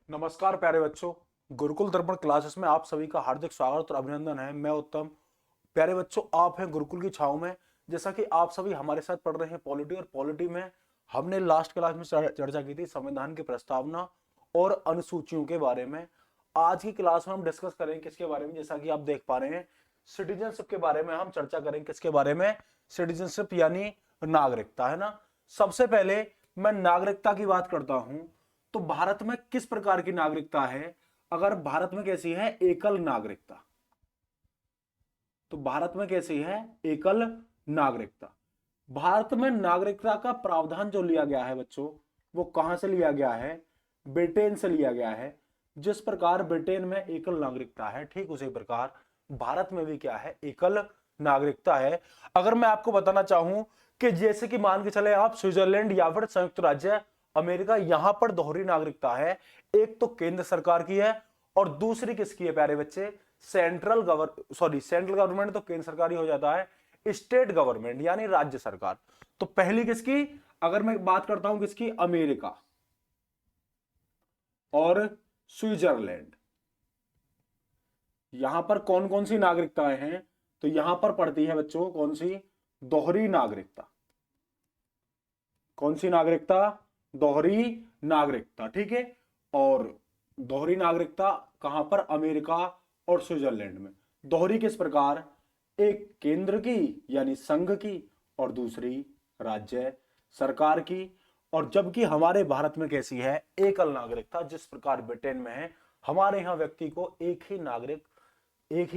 नमस्कार प्यारे बच्चों, गुरुकुल दर्पण क्लासेस में आप सभी का हार्दिक स्वागत और अभिनंदन है। मैं उत्तम। प्यारे बच्चों, आप हैं गुरुकुल की छाव में। जैसा कि आप सभी हमारे साथ पढ़ रहे हैं पॉलिटी, और पॉलिटी में हमने लास्ट क्लास में चर्चा की थी संविधान की प्रस्तावना और अनुसूचियों के बारे में। आज की क्लास में हम डिस्कस करेंगे किसके बारे में, जैसा कि आप देख पा रहे हैं सिटीजनशिप के बारे में हम चर्चा करेंगे। किसके बारे में? सिटीजनशिप यानी नागरिकता, है ना। सबसे पहले मैं नागरिकता की बात करता हूं तो भारत में किस प्रकार की नागरिकता है। अगर भारत में कैसी है? एकल नागरिकता। तो भारत में कैसी है? एकल नागरिकता। भारत में नागरिकता का प्रावधान जो लिया गया है बच्चों, वो कहां से लिया गया है? ब्रिटेन से लिया गया है। जिस प्रकार ब्रिटेन में एकल नागरिकता है, ठीक उसी प्रकार भारत में भी क्या है? एकल नागरिकता है। अगर मैं आपको बताना चाहूं कि जैसे कि मान के चले आप स्विट्जरलैंड या फिर संयुक्त राज्य अमेरिका, यहां पर दोहरी नागरिकता है। एक तो केंद्र सरकार की है और दूसरी किसकी है प्यारे बच्चे? सेंट्रल गवर्नमेंट तो केंद्र सरकार ही हो जाता है, स्टेट गवर्नमेंट यानी राज्य सरकार। तो पहली किसकी? अगर मैं बात करता हूं किसकी? अमेरिका और स्विट्जरलैंड। यहां पर कौन कौन सी नागरिकताएं हैं? तो यहां पर पड़ती है बच्चों कौन सी? दोहरी नागरिकता। कौन सी नागरिकता? दोहरी नागरिकता, ठीक है। और दोहरी नागरिकता कहां पर? अमेरिका और स्विट्जरलैंड में। दोहरी किस प्रकार? एक केंद्र की यानी संघ की और दूसरी राज्य सरकार की। और जबकि हमारे भारत में कैसी है? एकल नागरिकता। जिस प्रकार ब्रिटेन में है, हमारे यहां व्यक्ति को एक ही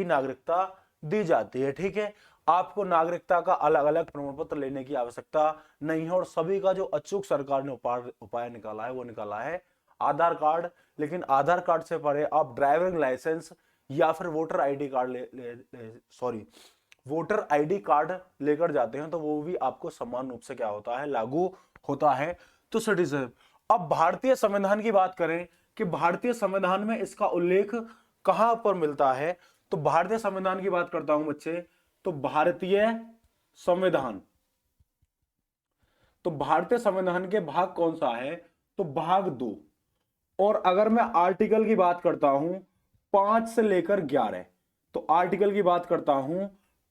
नागरिकता दी जाती है, ठीक है। आपको नागरिकता का अलग अलग प्रमाण पत्र लेने की आवश्यकता नहीं है। और सभी का जो अचूक सरकार ने उपाय निकाला है, वो निकाला है आधार कार्ड। लेकिन आधार कार्ड से परे आप ड्राइविंग लाइसेंस या फिर voter ID card voter ID card लेकर जाते हैं, तो वो भी आपको समान रूप से क्या होता है? लागू होता है। तो सिटीजन, अब भारतीय संविधान की बात करें कि भारतीय संविधान में इसका उल्लेख कहां पर मिलता है, तो भारतीय संविधान की बात करता हूं बच्चे, तो भारतीय संविधान, तो भारतीय संविधान के भाग कौन सा है? तो भाग 2। और अगर मैं आर्टिकल की बात करता हूं 5 से लेकर 11, तो आर्टिकल की बात करता हूं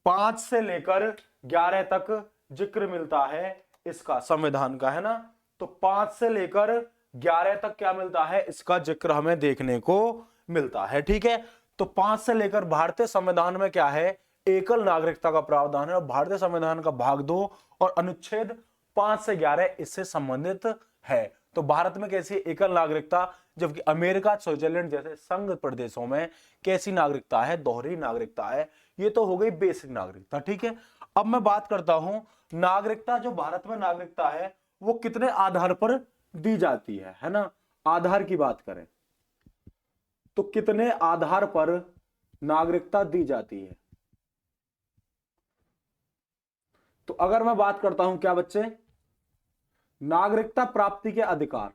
5 से लेकर 11 तक जिक्र मिलता है इसका, संविधान का, है ना। तो 5 से लेकर 11 तक क्या मिलता है? इसका जिक्र हमें देखने को मिलता है, ठीक है। तो 5 से लेकर भारतीय संविधान में क्या है? एकल नागरिकता का प्रावधान है। और भारतीय संविधान का भाग 2 और अनुच्छेद 5 से 11 इससे संबंधित है। तो भारत में कैसी एकल नागरिकता, जबकि अमेरिका, स्विट्जरलैंड जैसे संघ प्रदेशों में कैसी नागरिकता है? दोहरी नागरिकता है। ये तो हो गई बेसिक नागरिकता, ठीक है। अब मैं बात करता हूं नागरिकता, जो भारत में नागरिकता है वो कितने आधार पर दी जाती है ना। आधार की बात करें तो कितने आधार पर नागरिकता दी जाती है? तो अगर मैं बात करता हूं क्या बच्चे? नागरिकता प्राप्ति के अधिकार,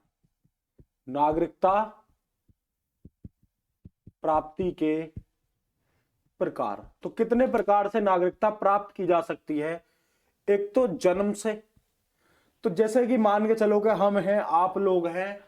नागरिकता प्राप्ति के प्रकार, तो कितने प्रकार से नागरिकता प्राप्त की जा सकती है? एक तो जन्म से, तो जैसे कि मान के चलो कि हम हैं, आप लोग हैं,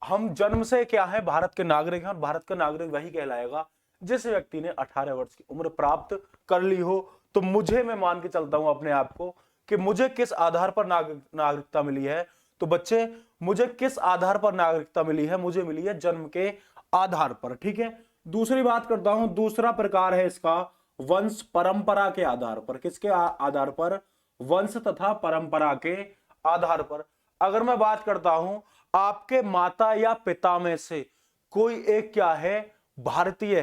हम जन्म से क्या है? भारत के नागरिक हैं। और भारत का नागरिक वही कहलाएगा जिस व्यक्ति ने 18 वर्ष की उम्र प्राप्त कर ली हो। तो मैं मान के चलता हूं अपने आप को कि मुझे किस आधार पर नागरिकता मिली है। तो बच्चे, मुझे किस आधार पर नागरिकता मिली है? मुझे मिली है जन्म के आधार पर, ठीक है। दूसरी बात करता हूं, दूसरा प्रकार है इसका वंश परंपरा के आधार पर। किसके आधार पर? वंश तथा परंपरा के आधार पर। अगर मैं बात करता हूं आपके माता या पिता में से कोई एक क्या है? भारतीय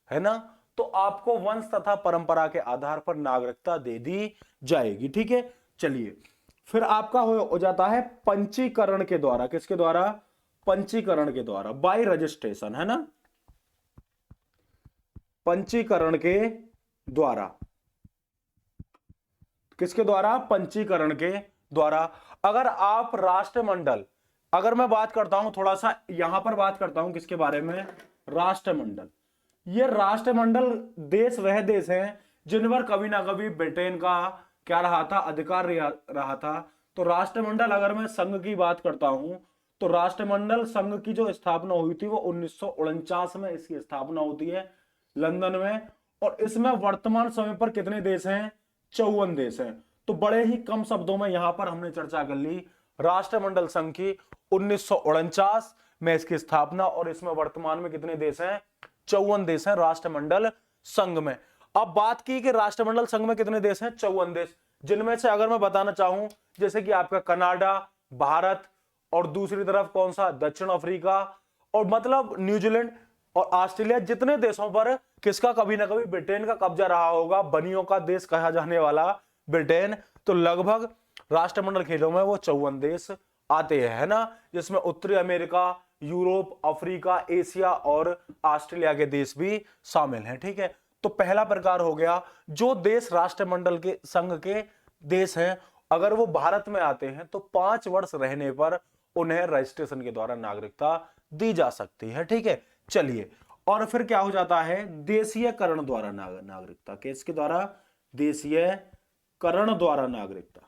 है ना, तो आपको वंश तथा परंपरा के आधार पर नागरिकता दे दी जाएगी, ठीक है। चलिए, फिर आपका हो जाता है पंजीकरण के द्वारा। किसके द्वारा? पंजीकरण के द्वारा, बाय रजिस्ट्रेशन, है ना। पंजीकरण के द्वारा, किसके द्वारा? पंजीकरण के द्वारा। अगर आप राष्ट्रमंडल, अगर मैं बात करता हूं थोड़ा सा यहां पर बात करता हूं किसके बारे में? राष्ट्रमंडल। ये राष्ट्रमंडल देश वह देश हैं जिन पर कभी ना कभी ब्रिटेन का क्या रहा था? अधिकार रहा था। तो राष्ट्रमंडल, अगर मैं संघ की बात करता हूं तो राष्ट्रमंडल संघ की जो स्थापना हुई थी वो 1949 में इसकी स्थापना होती है लंदन में। और इसमें वर्तमान समय पर कितने देश हैं? 54 देश हैं। तो बड़े ही कम शब्दों में यहां पर हमने चर्चा कर ली राष्ट्रमंडल संघ की 1949 में इसकी स्थापना, और इसमें वर्तमान में कितने देश हैं? 54 देश हैं राष्ट्रमंडल संघ में। अब बात की कि राष्ट्रमंडल संघ में कितने देश हैं? 54 देश, जिनमें से अगर मैं बताना चाहूं जैसे कि आपका कनाडा, भारत, और दूसरी तरफ कौन सा? दक्षिण अफ्रीका, और मतलब न्यूजीलैंड और ऑस्ट्रेलिया, जितने देशों पर किसका कभी ना कभी ब्रिटेन का कब्जा रहा होगा, बनियों का देश कहा जाने वाला ब्रिटेन, तो लगभग राष्ट्रमंडल खेलों में वो 54 देश आते हैं, है ना, जिसमें उत्तरी अमेरिका, यूरोप, अफ्रीका, एशिया और ऑस्ट्रेलिया के देश भी शामिल हैं। ठीक है, तो पहला प्रकार हो गया जो देश राष्ट्रमंडल के संघ के देश हैं, अगर वो भारत में आते हैं तो 5 वर्ष रहने पर उन्हें रजिस्ट्रेशन के द्वारा नागरिकता दी जा सकती है। ठीक है, चलिए, और फिर क्या हो जाता है? देशीयकरण द्वारा नागरिकता। किसके द्वारा? देशीयकरण द्वारा नागरिकता।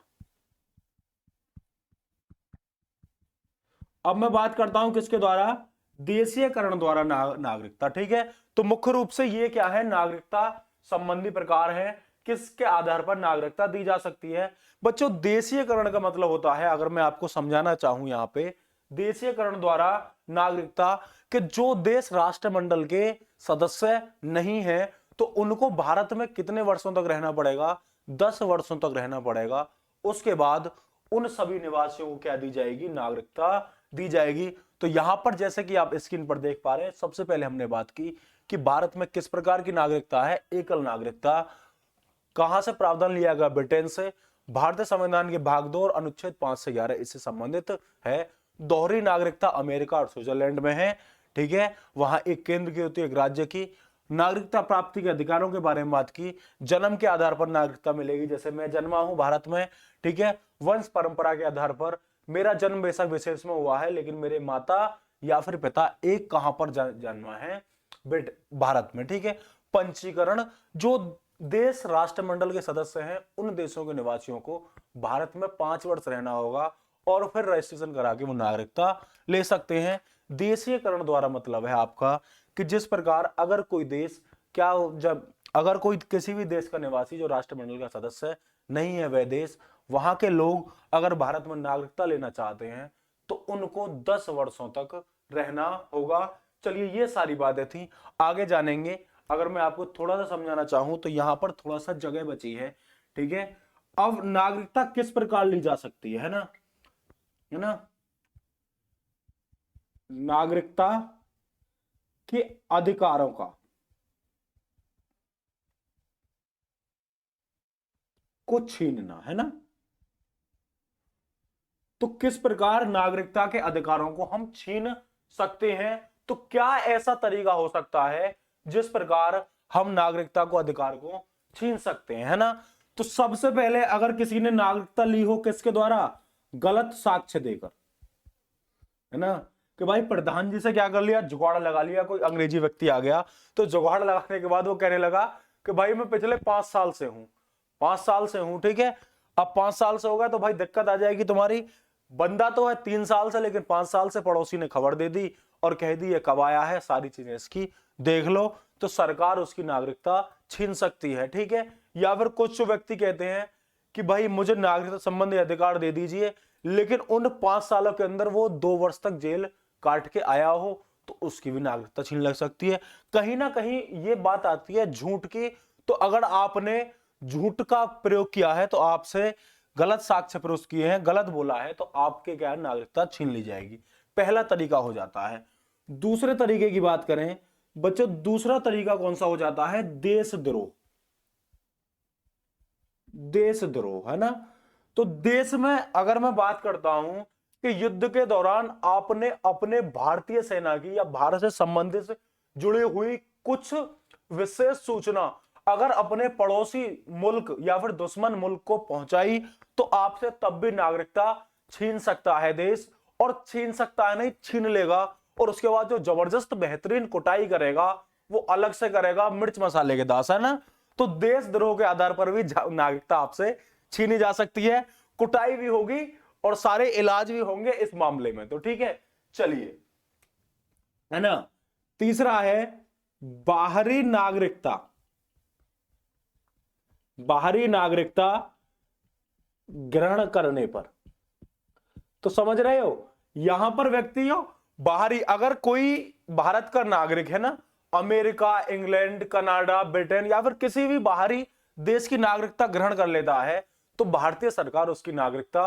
अब मैं बात करता हूं किसके द्वारा? देशीयकरण द्वारा नागरिकता। ठीक है, तो मुख्य रूप से ये क्या है? नागरिकता संबंधी प्रकार है, किसके आधार पर नागरिकता दी जा सकती है। बच्चों, देशीयकरण का मतलब होता है, अगर मैं आपको समझाना चाहूं यहां पे, देशीयकरण द्वारा नागरिकता कि जो देश राष्ट्रमंडल के सदस्य नहीं है तो उनको भारत में कितने वर्षों तक रहना पड़ेगा? 10 वर्षों तक रहना पड़ेगा। उसके बाद उन सभी निवासियों को क्या दी जाएगी? नागरिकता दी जाएगी। तो यहां पर जैसे कि आप स्क्रीन पर देख पा रहे हैं, सबसे पहले हमने बात की कि भारत में किस प्रकार की नागरिकता है? एकल नागरिकता। कहां से प्रावधान लिया गया? ब्रिटेन से। भारतीय संविधान के भाग 2 और अनुच्छेद 5 से 11 इससे संबंधित है। दोहरी नागरिकता अमेरिका और स्विट्जरलैंड में है। ठीक है, वहां एक केंद्र की होती है, एक राज्य की। नागरिकता प्राप्ति के अधिकारों के बारे में बात की, जन्म के आधार पर नागरिकता मिलेगी, जैसे मैं जन्मा हूं भारत में, ठीक है, वंश परंपरा के आधार पर मेरा जन्म बेशक विशेष में हुआ है, लेकिन मेरे माता या फिर पिता एक कहां पर जन्मा है? भारत में। ठीक है, पंजीकरण, जो देश राष्ट्रमंडल के सदस्य हैं उन देशों के निवासियों को भारत में 5 वर्ष रहना होगा और फिर रजिस्ट्रेशन करा के वो नागरिकता ले सकते हैं। देशीयकरण द्वारा मतलब है आपका कि जिस प्रकार अगर कोई देश अगर कोई किसी भी देश का निवासी जो राष्ट्रमंडल का सदस्य नहीं है, वह देश, वहां के लोग अगर भारत में नागरिकता लेना चाहते हैं तो उनको 10 वर्षों तक रहना होगा। चलिए, ये सारी बातें थी, आगे जानेंगे। अगर मैं आपको थोड़ा सा समझाना चाहूं तो यहां पर थोड़ा सा जगह बची है। ठीक है, अब नागरिकता किस प्रकार ली जा सकती है ना, है ना, नागरिकता के अधिकारों का को छीनना, है ना। तो किस प्रकार नागरिकता के अधिकारों को हम छीन सकते हैं? तो क्या ऐसा तरीका हो सकता है जिस प्रकार हम नागरिकता को अधिकार को छीन सकते हैं, है ना। तो सबसे पहले अगर किसी ने नागरिकता ली हो किसके द्वारा? गलत साक्ष्य देकर, है ना, कि भाई प्रधान जी से क्या कर लिया? जुगाड़ लगा लिया। कोई अंग्रेजी व्यक्ति आ गया तो जुगाड़ लगाने के बाद वो कहने लगा कि भाई मैं पिछले 5 साल से हूं, 5 साल से हूं। ठीक है, अब 5 साल से हो गया तो भाई दिक्कत आ जाएगी तुम्हारी। बंदा तो है 3 साल से, लेकिन 5 साल से पड़ोसी ने खबर दे दी और कह दी ये कब आया है, सारी चीजें इसकी देख लो, तो सरकार उसकी नागरिकता छीन सकती है। ठीक है, या फिर कुछ व्यक्ति कहते हैं कि भाई मुझे नागरिकता संबंधी अधिकार दे दीजिए, लेकिन उन 5 सालों के अंदर वो 2 वर्ष तक जेल काट के आया हो तो उसकी भी नागरिकता छीन लग सकती है। कहीं ना कहीं ये बात आती है झूठ की, तो अगर आपने झूठ का प्रयोग किया है तो आपसे गलत साक्ष्य प्रस्तुत किए हैं, गलत बोला है, तो आपके क्या नागरिकता छीन ली जाएगी। पहला तरीका हो जाता है। दूसरे तरीके की बात करें बच्चों, दूसरा तरीका कौन सा हो जाता है? देशद्रोह। देशद्रोह, है ना। तो देश में अगर मैं बात करता हूं कि युद्ध के दौरान आपने अपने भारतीय सेना की या भारत से संबंधित से जुड़ी हुई कुछ विशेष सूचना अगर अपने पड़ोसी मुल्क या फिर दुश्मन मुल्क को पहुंचाई तो आपसे तब भी नागरिकता छीन सकता है देश, और छीन सकता है नहीं, छीन लेगा। और उसके बाद जो जबरदस्त बेहतरीन कुटाई करेगा वो अलग से करेगा, मिर्च मसाले के दास, है ना। तो देशद्रोह के आधार पर भी नागरिकता आपसे छीनी जा सकती है, कुटाई भी होगी और सारे इलाज भी होंगे इस मामले में। तो ठीक है, चलिए, है ना। तीसरा है बाहरी नागरिकता। बाहरी नागरिकता ग्रहण करने पर, तो समझ रहे हो, यहां पर व्यक्ति हो बाहरी, अगर कोई भारत का नागरिक है ना, अमेरिका, इंग्लैंड, कनाडा, ब्रिटेन या फिर किसी भी बाहरी देश की नागरिकता ग्रहण कर लेता है तो भारतीय सरकार उसकी नागरिकता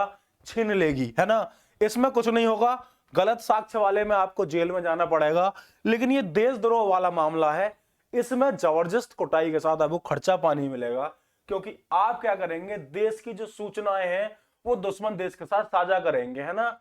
छीन लेगी, है ना। इसमें कुछ नहीं होगा, गलत साक्ष्य वाले में आपको जेल में जाना पड़ेगा, लेकिन ये देशद्रोह वाला मामला है, इसमें जबरदस्त कुटाई के साथ आपको खर्चा पानी मिलेगा, क्योंकि आप क्या करेंगे, देश की जो सूचनाएं हैं वो दुश्मन देश के साथ साझा करेंगे, है ना।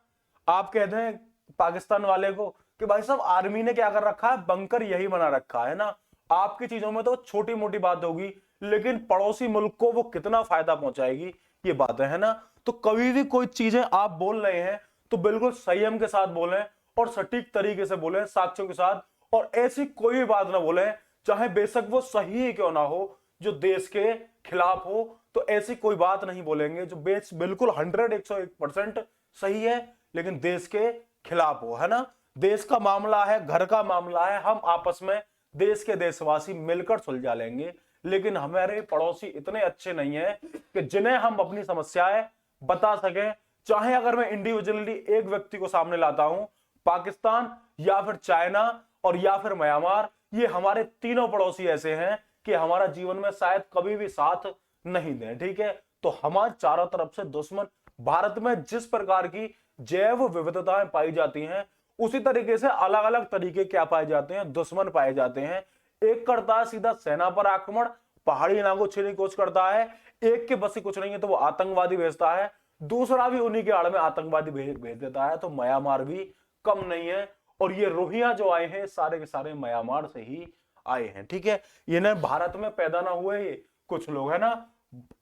आप कहते हैं पाकिस्तान वाले को कि भाई साहब आर्मी ने क्या कर रखा है, बंकर यही बना रखा है ना। आपकी चीजों में तो छोटी मोटी बात होगी, लेकिन पड़ोसी मुल्क को वो कितना फायदा पहुंचाएगी ये बातें, है ना। तो कभी भी कोई चीजें आप बोल रहे हैं तो बिल्कुल संयम के साथ बोलें और सटीक तरीके से बोलें, साक्ष्यों के साथ, और ऐसी कोई भी बात ना बोलें चाहे बेशक वो सही ही क्यों ना हो, जो देश के खिलाफ हो, तो ऐसी कोई बात नहीं बोलेंगे जो बिल्कुल 101% सही है लेकिन देश के खिलाफ हो, है ना। देश का मामला है, घर का मामला है, हम आपस में देश के देशवासी मिलकर सुलझा लेंगे, लेकिन हमारे पड़ोसी इतने अच्छे नहीं है कि जिन्हें हम अपनी समस्याएं बता सकें। चाहे अगर मैं इंडिविजुअली एक व्यक्ति को सामने लाता हूं, पाकिस्तान या फिर चाइना और या फिर म्यांमार, ये हमारे तीनों पड़ोसी ऐसे हैं कि हमारा जीवन में शायद कभी भी साथ नहीं दें, ठीक है। तो हमारे चारों तरफ से दुश्मन, भारत में जिस प्रकार की जैव विविधताएं पाई जाती हैं उसी तरीके से अलग अलग तरीके क्या पाए जाते हैं, दुश्मन पाए जाते हैं। एक करता है सीधा सेना पर आक्रमण, पहाड़ी इलाकों छीनने की कोशिश करता है, एक के बस कुछ नहीं है तो वो आतंकवादी भेजता है, दूसरा भी उन्हीं के आड़ में आतंकवादी भेज देता है। तो म्यांमार भी कम नहीं है, और ये रोहिंग्या जो आए हैं सारे के सारे म्यांमार से ही आए हैं, ठीक है। ये ना भारत में पैदा ना हुए ये कुछ लोग, है ना।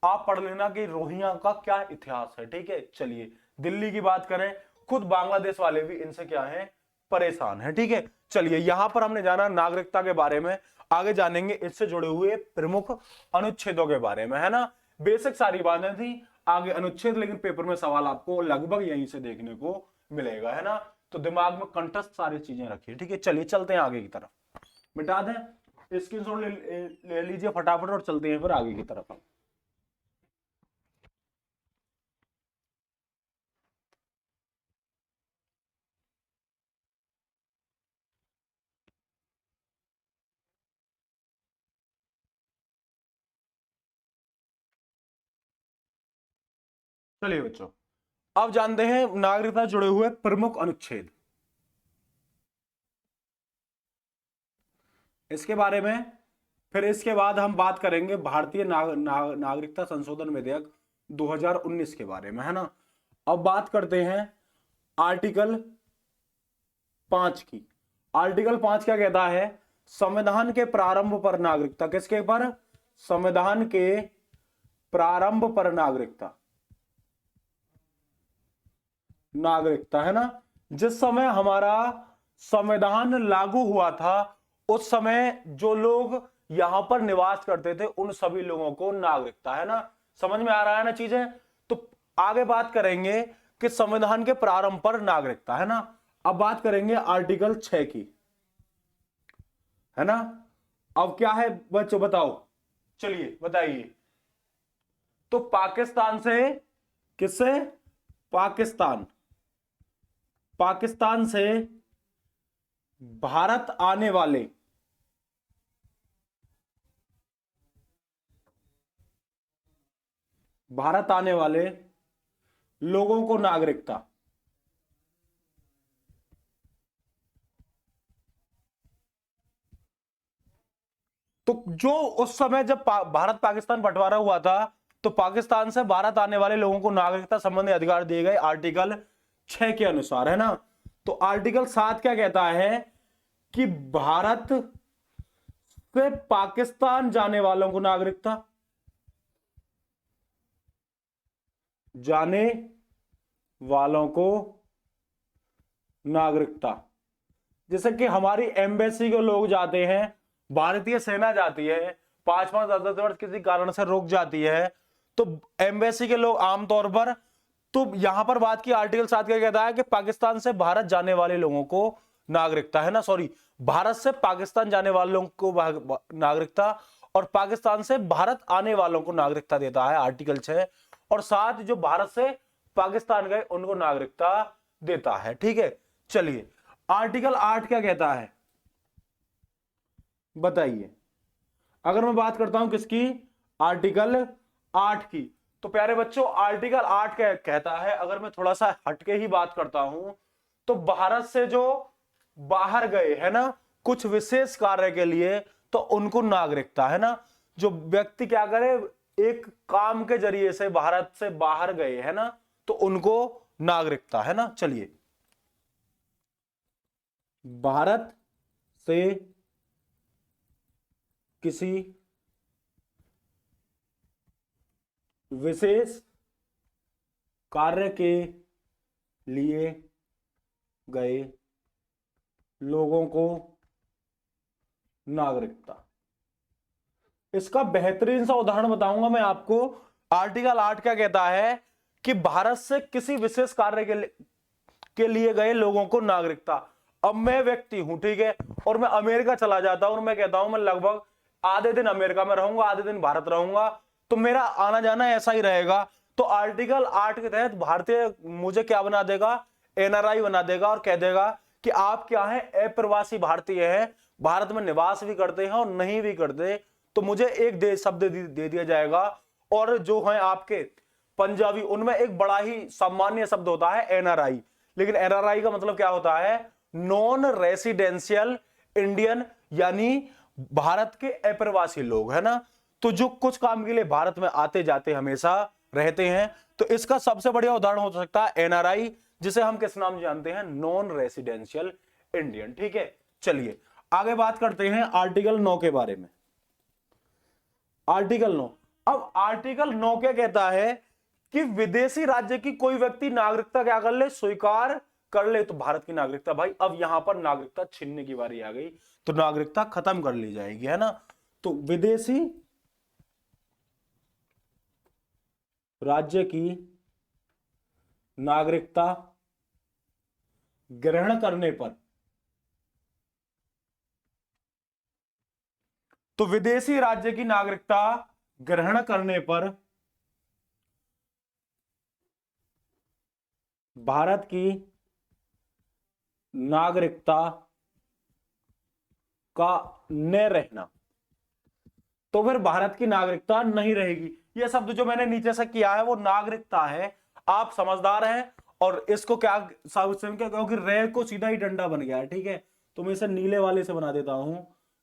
आप पढ़ लेना कि रोहिंग्या का क्या इतिहास है, ठीक है। चलिए, दिल्ली की बात करें, खुद बांग्लादेश वाले भी इनसे क्या है, परेशान है, ठीक है। चलिए, यहां पर हमने जाना नागरिकता के बारे में, आगे जानेंगे इससे जुड़े हुए प्रमुख अनुच्छेदों के बारे में, है ना। बेसिक सारी बातें थी, आगे अनुच्छेद, लेकिन पेपर में सवाल आपको लगभग यहीं से देखने को मिलेगा, है ना। तो दिमाग में कंठस्थ सारी चीजें रखिए, ठीक है। चलिए चलते हैं आगे की तरफ, मिटा दें स्क्रीनशॉट ले लीजिए फटाफट और चलते हैं फिर आगे की तरफ। चलिए बच्चों, अब जानते हैं नागरिकता जुड़े हुए प्रमुख अनुच्छेद। इसके बारे में फिर इसके बाद हम बात करेंगे भारतीय नागरिकता संशोधन विधेयक 2019 के बारे में, है ना। अब बात करते हैं आर्टिकल 5 की। आर्टिकल 5 क्या कहता है, संविधान के प्रारंभ पर नागरिकता, किसके पर, संविधान के प्रारंभ पर नागरिकता, नागरिकता, है ना। जिस समय हमारा संविधान लागू हुआ था उस समय जो लोग यहां पर निवास करते थे उन सभी लोगों को नागरिकता, है ना। समझ में आ रहा है ना चीजें। तो आगे बात करेंगे कि संविधान के प्रारंभ पर नागरिकता, है ना। अब बात करेंगे आर्टिकल 6 की, है ना। अब क्या है बच्चों, बताओ, चलिए बताइए। तो पाकिस्तान से, किससे, पाकिस्तान, पाकिस्तान से भारत आने वाले, भारत आने वाले लोगों को नागरिकता, तो जो उस समय जब भारत पाकिस्तान बंटवारा हुआ था तो पाकिस्तान से भारत आने वाले लोगों को नागरिकता संबंधी अधिकार दिए गए आर्टिकल 6 के अनुसार, है ना। तो आर्टिकल 7 क्या कहता है कि भारत से पाकिस्तान जाने वालों को नागरिकता, जाने वालों को नागरिकता, जैसे कि हमारी एम्बेसी को लोग जाते हैं, भारतीय सेना जाती है, 5-5 10-10 वर्ष किसी कारण से रुक जाती है, तो एम्बेसी के लोग आमतौर पर तो यहां पर बात की आर्टिकल 7 क्या कहता है कि पाकिस्तान से भारत जाने वाले लोगों को नागरिकता, है ना, सॉरी, भारत से पाकिस्तान जाने वालों को नागरिकता और पाकिस्तान से भारत आने वालों को नागरिकता देता है आर्टिकल 6, और साथ जो भारत से पाकिस्तान गए उनको नागरिकता देता है। ठीक है, चलिए आर्टिकल 8 क्या कहता है बताइए। अगर मैं बात करता हूं किसकी, आर्टिकल 8 की, तो प्यारे बच्चों आर्टिकल 8 क्या कहता है, अगर मैं थोड़ा सा हटके ही बात करता हूं तो भारत से जो बाहर गए, है ना, कुछ विशेष कार्य के लिए, तो उनको नागरिकता, है ना, जो व्यक्ति क्या करे, एक काम के जरिए से भारत से बाहर गए, है ना, तो उनको नागरिकता, है ना। चलिए, भारत से किसी विशेष कार्य के लिए गए लोगों को नागरिकता। इसका बेहतरीन सा उदाहरण बताऊंगा मैं आपको। आर्टिकल 8 क्या कहता है कि भारत से किसी विशेष कार्य के लिए गए लोगों को नागरिकता। अब मैं व्यक्ति हूं, ठीक है, और मैं अमेरिका चला जाता हूं और मैं कहता हूं मैं लगभग आधे दिन अमेरिका में रहूंगा, आधे दिन भारत रहूंगा, तो मेरा आना जाना ऐसा ही रहेगा। तो आर्टिकल 8 के तहत भारतीय मुझे क्या बना देगा, एनआरआई बना देगा, और कह देगा कि आप क्या है, अप्रवासी भारतीय हैं, भारत में निवास भी करते हैं और नहीं भी करते, तो मुझे एक देश शब्द दे दिया जाएगा। और जो है आपके पंजाबी, उनमें एक बड़ा ही सामान्य शब्द होता है एनआरआई, लेकिन एनआरआई का मतलब क्या होता है, नॉन रेसिडेंशियल इंडियन, यानी भारत के अप्रवासी लोग, है ना, तो जो कुछ काम के लिए भारत में आते जाते हमेशा रहते हैं। तो इसका सबसे बढ़िया उदाहरण हो सकता है एनआरआई, जिसे हम किस नाम जानते हैं, नॉन रेसिडेंशियल इंडियन। ठीक है, चलिए आगे बात करते हैं आर्टिकल 9 के बारे में। आर्टिकल 9, अब आर्टिकल 9 क्या कहता है कि विदेशी राज्य की कोई व्यक्ति नागरिकता क्या कर ले, स्वीकार कर ले, तो भारत की नागरिकता। भाई अब यहां पर नागरिकता छीनने की बारी आ गई, तो नागरिकता खत्म कर ली जाएगी, है ना। तो विदेशी राज्य की नागरिकता ग्रहण करने पर, तो विदेशी राज्य की नागरिकता ग्रहण करने पर भारत की नागरिकता का न रहना, तो फिर भारत की नागरिकता नहीं रहेगी। यह शब्द जो मैंने नीचे से किया है वो नागरिकता है, आप समझदार हैं, और इसको क्या क्योंकि रे को सीधा ही डंडा बन गया है, ठीक है, तो मैं इसे नीले वाले से बना देता हूं,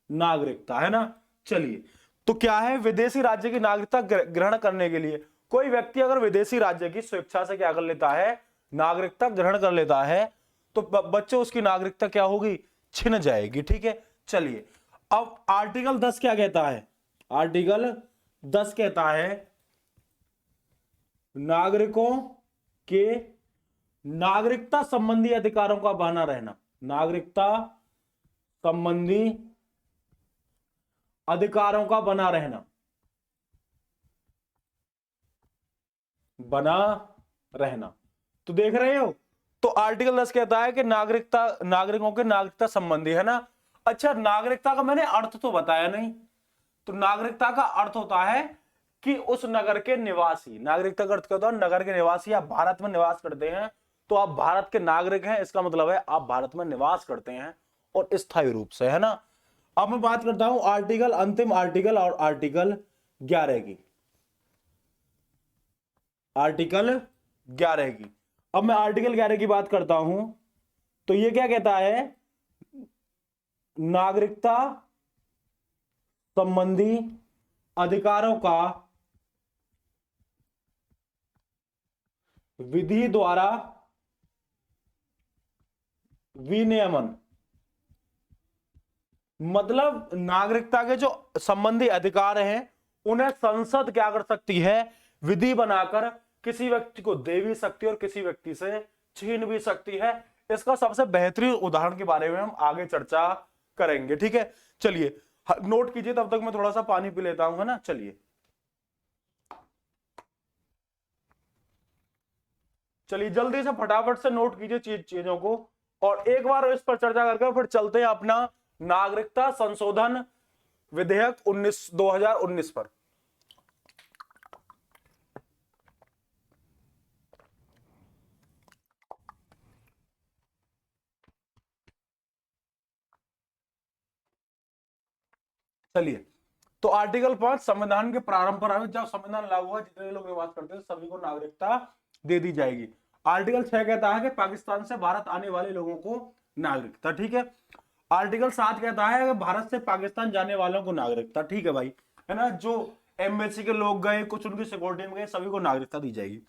नागरिकता, है ना। चलिए, तो क्या है, विदेशी राज्य की नागरिकता ग्रहण करने के लिए कोई व्यक्ति अगर विदेशी राज्य की स्वेच्छा से क्या कर लेता है, नागरिकता ग्रहण कर लेता है, तो बच्चों उसकी नागरिकता क्या होगी, छिन जाएगी। ठीक है, चलिए अब आर्टिकल 10 क्या कहता है, आर्टिकल 10 कहता है नागरिकों के नागरिकता संबंधी अधिकारों का बना रहना, नागरिकता संबंधी अधिकारों का बना रहना, बना रहना। तो देख रहे हो, तो आर्टिकल 10 कहता है कि नागरिकों के नागरिकता संबंधी, है ना। अच्छा, नागरिकता का मैंने अर्थ तो बताया नहीं। तो नागरिकता का अर्थ होता है कि उस नगर के निवासी, नागरिकता का अर्थ क्या होता है, नगर के निवासी, आप भारत में निवास करते हैं तो आप भारत के नागरिक हैं, इसका मतलब है आप भारत में निवास करते हैं और स्थायी रूप से, है ना। अब मैं बात करता हूं आर्टिकल, अंतिम आर्टिकल और आर्टिकल 11 की, आर्टिकल 11 की। अब मैं आर्टिकल 11 की बात करता हूं, तो ये क्या कहता है, नागरिकता संबंधी अधिकारों का विधि द्वारा विनियमन, मतलब नागरिकता के जो संबंधी अधिकार हैं उन्हें संसद क्या कर सकती है, विधि बनाकर किसी व्यक्ति को दे भी सकती है और किसी व्यक्ति से छीन भी सकती है। इसका सबसे बेहतरीन उदाहरण के बारे में हम आगे चर्चा करेंगे। ठीक है, चलिए नोट कीजिए, तब तक मैं थोड़ा सा पानी पी लेता हूं, है ना। चलिए, चलिए जल्दी से फटाफट से नोट कीजिए चीजों को, और एक बार इस पर चर्चा करके फिर चलते हैं अपना नागरिकता संशोधन विधेयक 2019 पर। चलिए, तो आर्टिकल 5 संविधान के प्रारंभ पर आए, जब संविधान लागू हुआ जितने लोग निवास करते थे सभी को नागरिकता दे दी जाएगी। आर्टिकल 6 कहता है कि पाकिस्तान से भारत आने वाले लोगों को नागरिकता, ठीक है। आर्टिकल 7 कहता है कि भारत से पाकिस्तान जाने वालों को नागरिकता, ठीक है भाई, है ना। जो एम्बेसी के लोग गए, कुछ उनकी सिक्योरिटी में गए, सभी को नागरिकता दी जाएगी।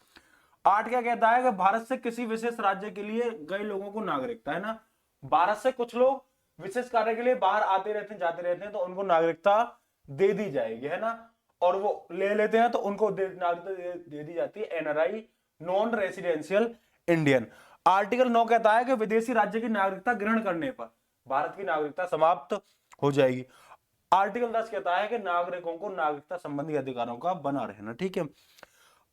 8 क्या कहता है कि भारत से किसी विशेष राज्य के लिए गए लोगों को नागरिकता, है ना। भारत से कुछ लोग विशेष कार्य के लिए बाहर आते रहते हैं, जाते रहते हैं, तो उनको नागरिकता दे दी जाएगी, है ना। और वो ले लेते हैं तो उनको नागरिकता दे दी जाती है, NRI, non residential Indian. Article 9 कहता है कि विदेशी राज्य की नागरिकता ग्रहण करने पर भारत की नागरिकता समाप्त हो जाएगी। आर्टिकल 10 कहता है कि नागरिकों को नागरिकता संबंधी अधिकारों का बना रहना, ठीक है।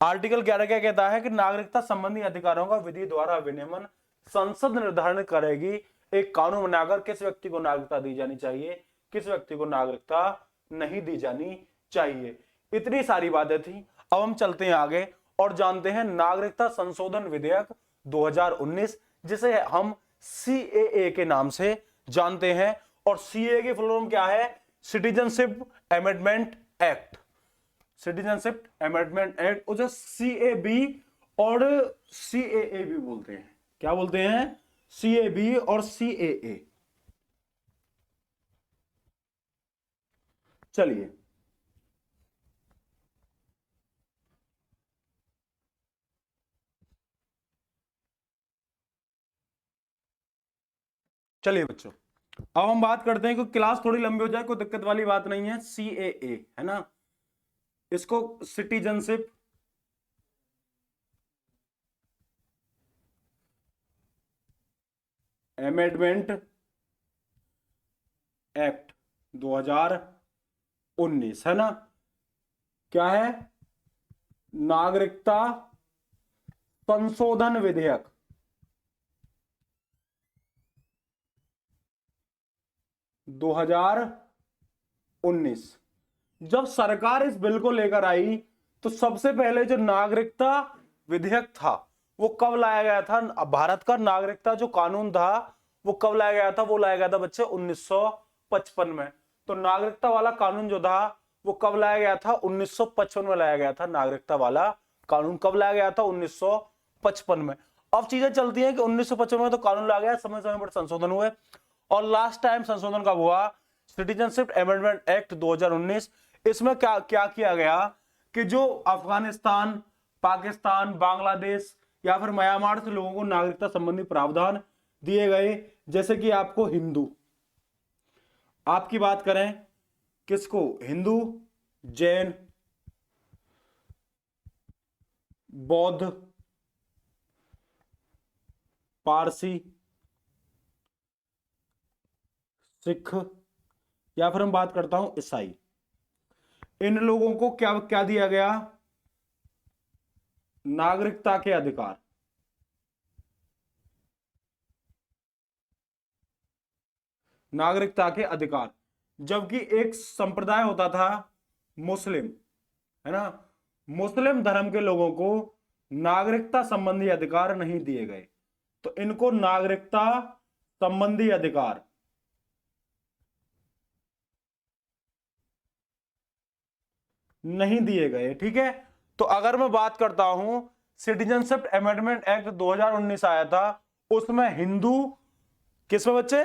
आर्टिकल 11 क्या कहता है कि नागरिकता संबंधी अधिकारों का विधि द्वारा विनियमन संसद निर्धारित करेगी, एक कानून बनाकर किस व्यक्ति को नागरिकता दी जानी चाहिए, किस व्यक्ति को नागरिकता नहीं दी जानी चाहिए। इतनी सारी बातें थी। अब हम चलते हैं आगे और जानते हैं नागरिकता संशोधन विधेयक 2019, जिसे हम सीएए के नाम से जानते हैं। और सीएए की फुल फॉर्म क्या है? Citizenship amendment act. Citizenship amendment act, उसे सीएबी और सीएए भी बोलते हैं। क्या बोलते हैं? सीएबी और सीएए। चलिए, चलिए बच्चों, अब हम बात करते हैं कि क्लास थोड़ी लंबी हो जाए, कोई दिक्कत वाली बात नहीं है। सीएए, है ना, इसको सिटीजनशिप अमेंडमेंट एक्ट 2019, है ना। क्या है? नागरिकता संशोधन विधेयक 2019। जब सरकार इस बिल को लेकर आई तो सबसे पहले जो नागरिकता विधेयक था वो कब लाया गया था? भारत का नागरिकता जो कानून था वो कब लाया गया था? वो लाया गया था बच्चे 1955 में। तो नागरिकता वाला कानून जो था वो कब लाया गया था? 1955 में लाया गया था। नागरिकता वाला कानून कब लाया गया था? 1955 में। अब चीजें चलती हैं कि 1955 में तो कानून लाया गया, समय समय पर संशोधन हुए, और लास्ट टाइम संशोधन कब हुआ? Citizenship amendment act 2019। इसमें क्या क्या किया गया कि जो अफगानिस्तान, पाकिस्तान, बांग्लादेश या फिर म्यांमार से लोगों को नागरिकता संबंधी प्रावधान दिए गए। जैसे कि आपको हिंदू, आपकी बात करें, किसको? हिंदू, जैन, बौद्ध, पारसी, सिख, या फिर हम बात करता हूं ईसाई, इन लोगों को क्या क्या दिया गया? नागरिकता के अधिकार। नागरिकता के अधिकार। जबकि एक संप्रदाय होता था मुस्लिम, है ना, मुस्लिम धर्म के लोगों को नागरिकता संबंधी अधिकार नहीं दिए गए। तो इनको नागरिकता संबंधी अधिकार नहीं दिए गए, ठीक है। तो अगर मैं बात करता हूं, सिटीजनशिप अमेंडमेंट एक्ट 2019 आया था, उसमें हिंदू, किसमें बच्चे?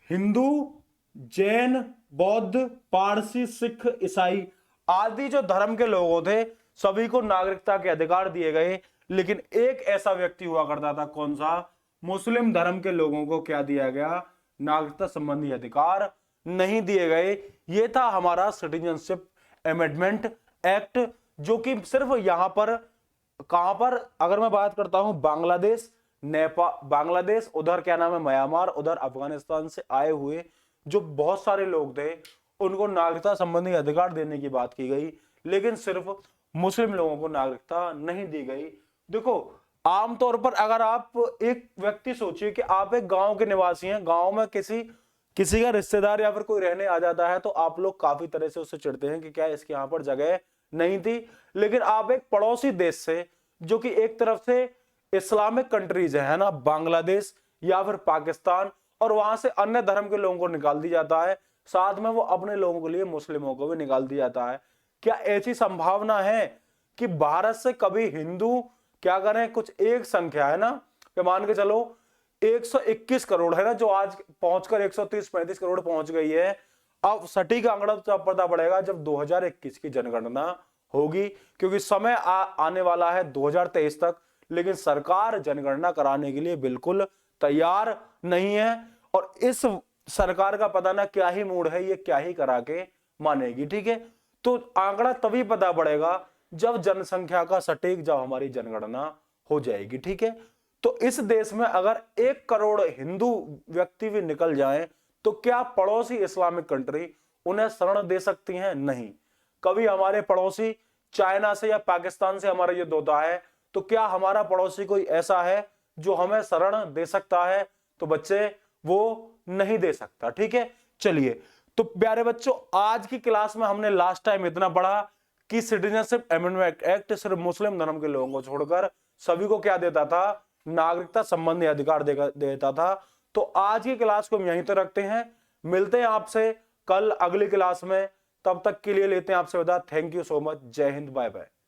हिंदू, जैन, बौद्ध, पारसी, सिख, ईसाई आदि जो धर्म के लोग थे सभी को नागरिकता के अधिकार दिए गए। लेकिन एक ऐसा व्यक्ति हुआ करता था, कौन सा? मुस्लिम धर्म के लोगों को क्या दिया गया? नागरिकता संबंधी अधिकार नहीं दिए गए। यह था हमारा सिटीजनशिप अमेंडमेंट एक्ट, जो कि सिर्फ यहां पर, कहां पर? अगर मैं बात करता हूं बांग्लादेश, नेपाल, बांग्लादेश, उधर क्या नाम है, म्यांमार, उधर अफगानिस्तान से आए हुए जो बहुत सारे लोग थे उनको नागरिकता संबंधी अधिकार देने की बात की गई, लेकिन सिर्फ मुस्लिम लोगों को नागरिकता नहीं दी गई। देखो, आमतौर पर अगर आप एक व्यक्ति सोचिए कि आप एक गांव के निवासी हैं, गांव में किसी का रिश्तेदार या फिर कोई रहने आ जाता है तो आप लोग काफी तरह से उससे चिढ़ते हैं कि क्या इसके यहाँ पर जगह नहीं थी। लेकिन आप एक पड़ोसी देश से, जो कि एक तरफ से इस्लामिक कंट्रीज है ना, बांग्लादेश या फिर पाकिस्तान, और वहां से अन्य धर्म के लोगों को निकाल दिया जाता है, साथ में वो अपने लोगों के लिए मुस्लिमों को भी निकाल दिया जाता है। क्या ऐसी संभावना है कि भारत से कभी हिंदू क्या करें, कुछ एक संख्या है ना, मान के चलो 121 करोड़ है ना, जो आज पहुंचकर 130-135 करोड़ पहुंच गई है। अब सटीक आंकड़ा तो तब पता पड़ेगा जब 2021 की जनगणना होगी, क्योंकि समय आने वाला है 2023 तक, लेकिन सरकार जनगणना कराने के लिए बिल्कुल तैयार नहीं है। और इस सरकार का पता ना क्या ही मूड है, ये क्या ही करा के मानेगी। ठीक है, तो आंकड़ा तभी पता पड़ेगा जब जनसंख्या का सटीक, जब हमारी जनगणना हो जाएगी। ठीक है, तो इस देश में अगर 1 करोड़ हिंदू व्यक्ति भी निकल जाएं तो क्या पड़ोसी इस्लामिक कंट्री उन्हें शरण दे सकती हैं? नहीं। कभी हमारे पड़ोसी चाइना से या पाकिस्तान से हमारा युद्ध होता है तो क्या हमारा पड़ोसी कोई ऐसा है जो हमें शरण दे सकता है? तो बच्चे वो नहीं दे सकता। ठीक है, चलिए, तो प्यारे बच्चों, आज की क्लास में हमने लास्ट टाइम इतना पढ़ा कि सिटीजनशिप अमेंडमेंट एक्ट सिर्फ मुस्लिम धर्म के लोगों को छोड़कर सभी को क्या देता था? नागरिकता संबंधी अधिकार देता था। तो आज की क्लास को हम यहीं तक रखते हैं, मिलते हैं आपसे कल अगली क्लास में। तब तक के लिए लेते हैं आपसे विदा। Thank you so much. जय हिंद, बाय बाय।